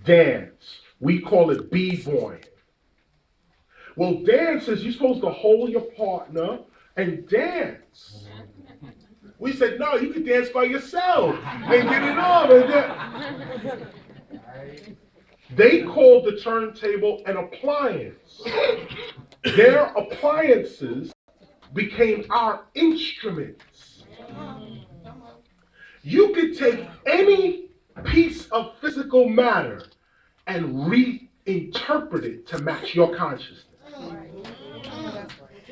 dance. We call it b-boying. Well, dance is you're supposed to hold your partner and dance. We said, no, you can dance by yourself and get it on. They called the turntable an appliance. Their appliances became our instruments. You could take any piece of physical matter and reinterpret it to match your consciousness.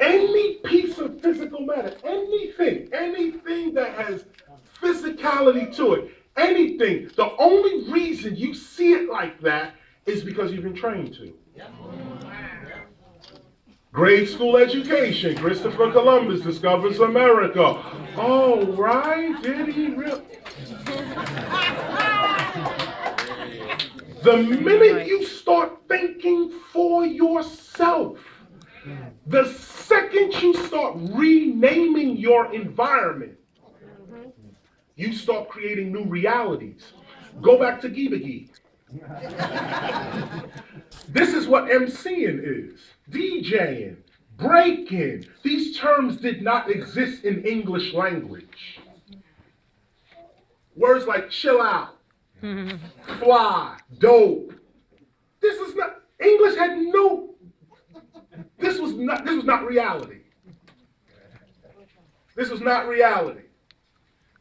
Any piece of physical matter, anything that has physicality to it, anything, the only reason you see it like that is because you've been trained to. Grade school education, Christopher Columbus discovers America. Oh, right, did he really? The minute you start thinking for yourself, the second you start renaming your environment, you start creating new realities. Go back to Gibagi. This is what MCing is. DJing, breaking. These terms did not exist in English language. Words like chill out, fly, dope. This is not, English had no, this was not reality. This was not reality.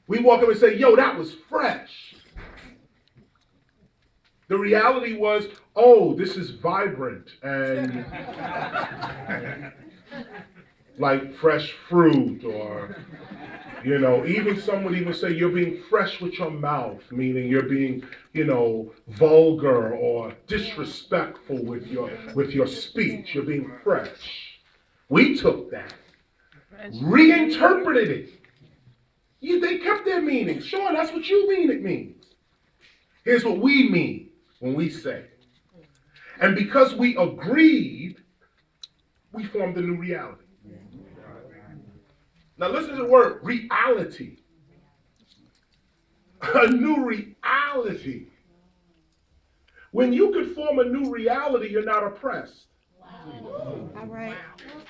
We walk up and say, yo, that was fresh. The reality was, oh, this is vibrant and like fresh fruit, or, you know, even some would even say you're being fresh with your mouth, meaning you're being, you know, vulgar or disrespectful with your speech. You're being fresh. We took that, reinterpreted it. They kept their meaning. Sure, that's what you mean it means. Here's what we mean when we say it. And because we agreed, we formed a new reality. Now listen to the word reality. A new reality. When you can form a new reality, you're not oppressed. Wow. All right.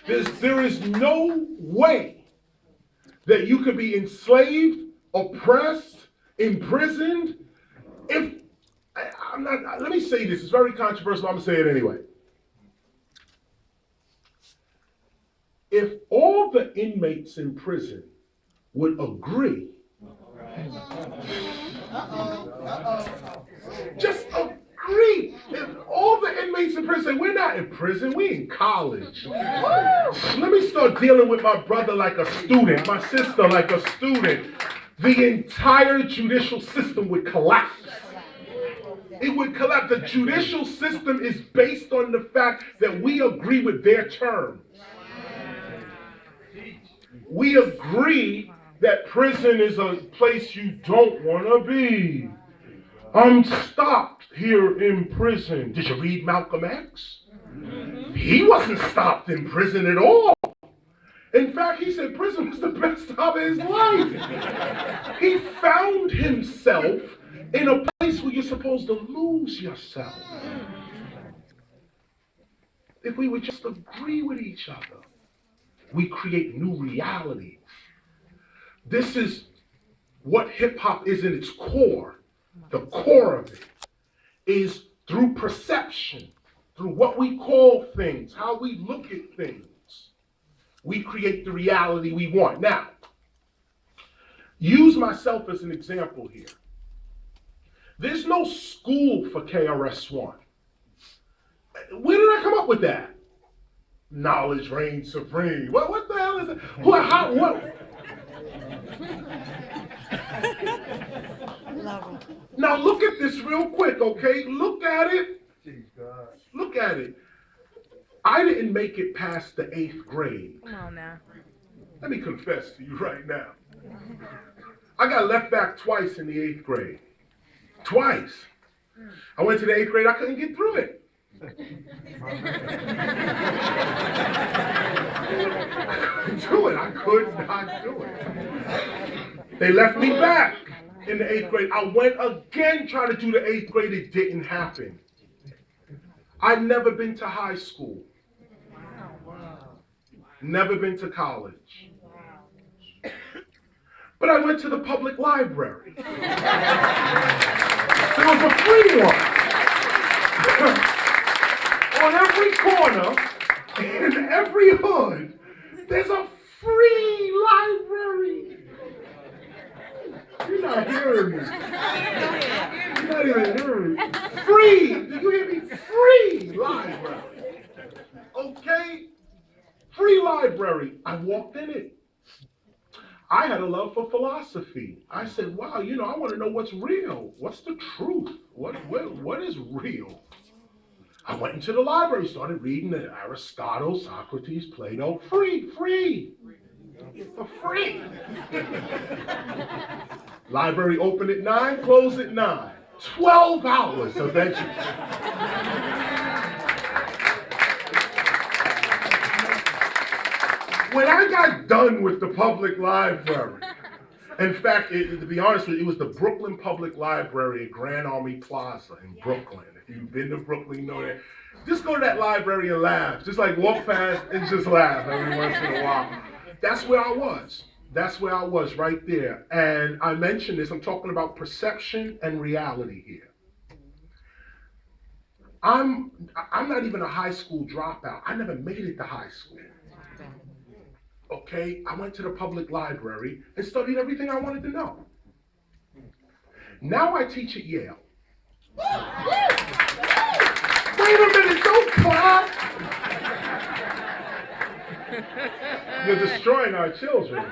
There is no way that you could be enslaved, oppressed, imprisoned. Let me say this, it's very controversial, I'm gonna say it anyway. If all the inmates in prison would agree, just agree. If all the inmates in prison, we're not in prison, we in college. Let me start dealing with my brother like a student, my sister like a student. The entire judicial system would collapse. It would collapse. The judicial system is based on the fact that we agree with their terms. We agree that prison is a place you don't want to be. I'm stopped here in prison. Did you read Malcolm X? He wasn't stopped in prison at all. In fact, he said prison was the best time of his life. He found himself in a place where you're supposed to lose yourself. If we would just agree with each other, we create new realities. This is what hip hop is in its core. The core of it is through perception, through what we call things, how we look at things. We create the reality we want. Now, use myself as an example here. There's no school for KRS One. Where did I come up with that? Knowledge reigns supreme. What the hell is it? What? Now look at this real quick, okay? Look at it. Look at it. I didn't make it past the 8th grade. Come on now. Let me confess to you right now. I got left back twice in the 8th grade. Twice. I went to the 8th grade, I couldn't get through it. I couldn't do it. I could not do it. They left me back. in the 8th grade. I went again trying to do the 8th grade. It didn't happen. I'd never been to high school. Never been to college. But I went to the public library. There was a free one. On every corner, in every hood, there's a free library. You're not hearing me. You're not even hearing me. Free. Do you hear me? Free library. Okay? Free library. I walked in it. I had a love for philosophy. I said, wow, I want to know what's real. What's the truth? What is real? I went into the library, started reading Aristotle, Socrates, Plato. Free. For free. Library open at 9, close at 9. 12 hours of education. When I got done with the public library, in fact, to be honest with you, it was the Brooklyn Public Library at Grand Army Plaza in Brooklyn. If you've been to Brooklyn, you know that. Just go to that library and laugh. Just like walk past and just laugh every once in a while. That's where I was. That's where I was right there. And I mentioned this, I'm talking about perception and reality here. I'm not even a high school dropout. I never made it to high school. Okay, I went to the public library and studied everything I wanted to know. Now I teach at Yale. Wait a minute, don't clap. You're destroying our children.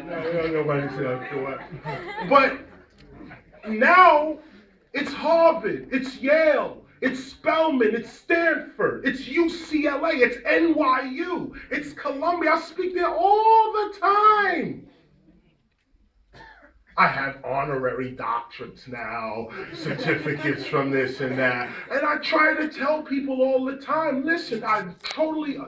No, nobody said that. But now it's Harvard, it's Yale. It's Spelman, it's Stanford, it's UCLA, it's NYU, it's Columbia. I speak there all the time. I have honorary doctorates now, certificates from this and that. And I try to tell people all the time, listen, I totally,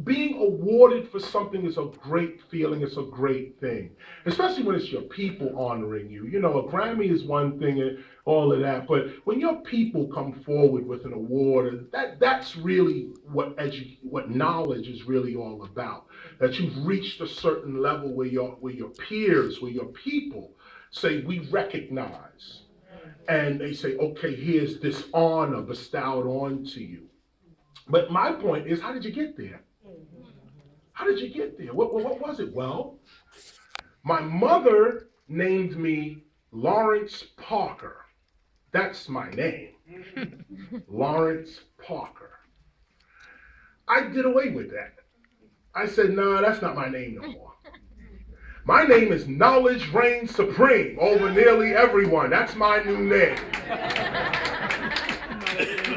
being awarded for something is a great feeling, it's a great thing. Especially when it's your people honoring you. A Grammy is one thing and all of that, but when your people come forward with an award, that's really what knowledge is really all about. That you've reached a certain level where your peers, where your people say, we recognize. And they say, okay, here's this honor bestowed onto you. But my point is, how did you get there? How did you get there? What was it? Well, my mother named me Lawrence Parker. That's my name. Lawrence Parker. I did away with that. I said, nah, that's not my name no more. My name is Knowledge Reigns Supreme over nearly everyone. That's my new name.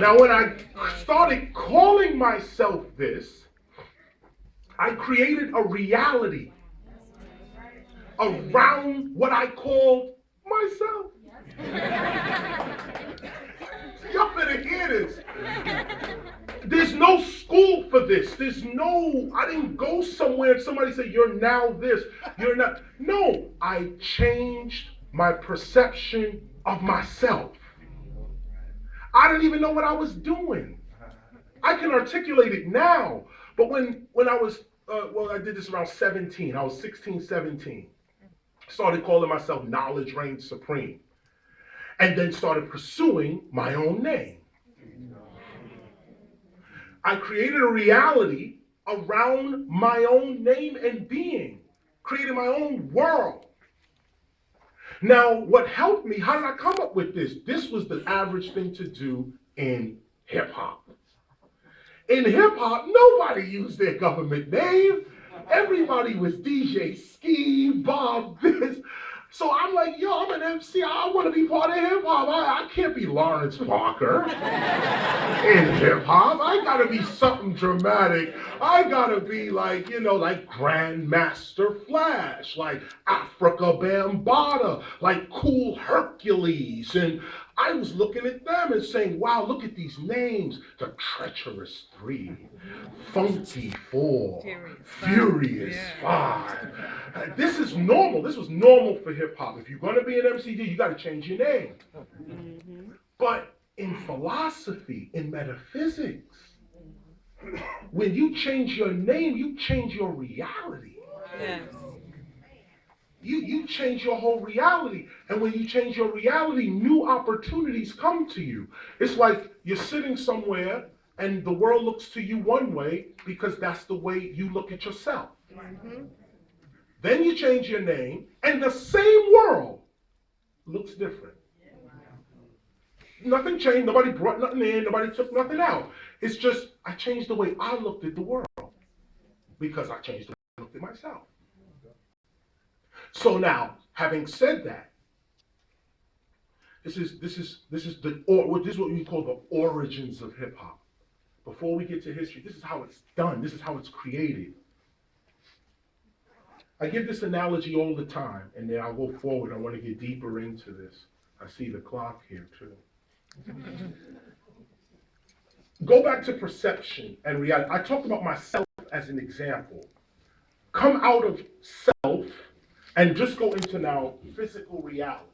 Now, when I started calling myself this, I created a reality around what I called myself. Y'all better hear this. There's no school for this. I didn't go somewhere and somebody said, you're now this, you're not. No, I changed my perception of myself. I didn't even know what I was doing. I can articulate it now, but when I was, I did this around 17. I was 16, 17. Started calling myself Knowledge Reigns Supreme. And then started pursuing my own name. I created a reality around my own name and being. Created my own world. Now, what helped me, how did I come up with this? This was the average thing to do in hip hop. In hip hop, nobody used their government name. Everybody was DJ Ski, Bob this. So I'm like, I'm an MC. I want to be part of hip hop. I can't be Lawrence Parker in hip hop. I got to be something dramatic. I got to be like Grandmaster Flash, like Africa Bambaataa, like Cool Hercules. And I was looking at them and saying, wow, look at these names. The Treacherous Three, Funky Four, Furious Five. This is normal. This was normal for hip hop. If you're going to be an MCD, you got to change your name. But in philosophy, in metaphysics, when you change your name, you change your reality. Yes. You change your whole reality. And when you change your reality, new opportunities come to you. It's like you're sitting somewhere and the world looks to you one way because that's the way you look at yourself. Then you change your name and the same world looks different. Nothing changed. Nobody brought nothing in. Nobody took nothing out. It's just I changed the way I looked at the world because I changed the way I looked at myself. So now, having said that, this is what we call the origins of hip hop. Before we get to history, this is how it's done. This is how it's created. I give this analogy all the time, and then I'll go forward. I want to get deeper into this. I see the clock here too. Go back to perception and reality. I talked about myself as an example. Come out of self and just go into now physical reality.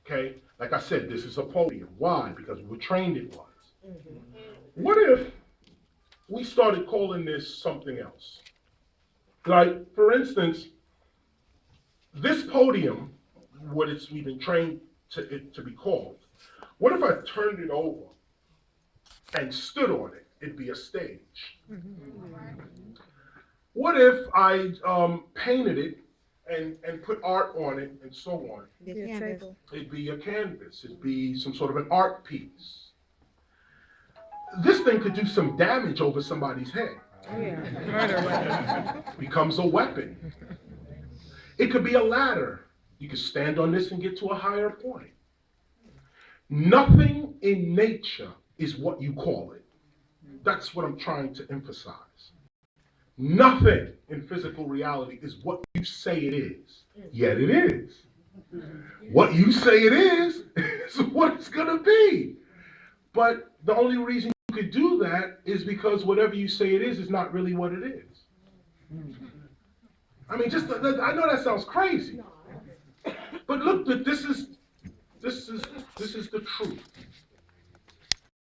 Okay? Like I said, this is a podium. Why? Because we were trained it was. What if we started calling this something else? Like, for instance, this podium, we've been trained to be called. What if I turned it over and stood on it? It'd be a stage. What if I painted it and put art on it and so on? It'd be a canvas. It'd be some sort of an art piece. This thing could do some damage over somebody's head. Oh yeah, murder weapon. Becomes a weapon. It could be a ladder. You could stand on this and get to a higher point. Nothing in nature is what you call it. That's what I'm trying to emphasize. Nothing in physical reality is what you say it is, yet it is. What you say it is what it's going to be. But the only reason you could do that is because whatever you say it is not really what it is. I mean, I know that sounds crazy, but look, this is the truth.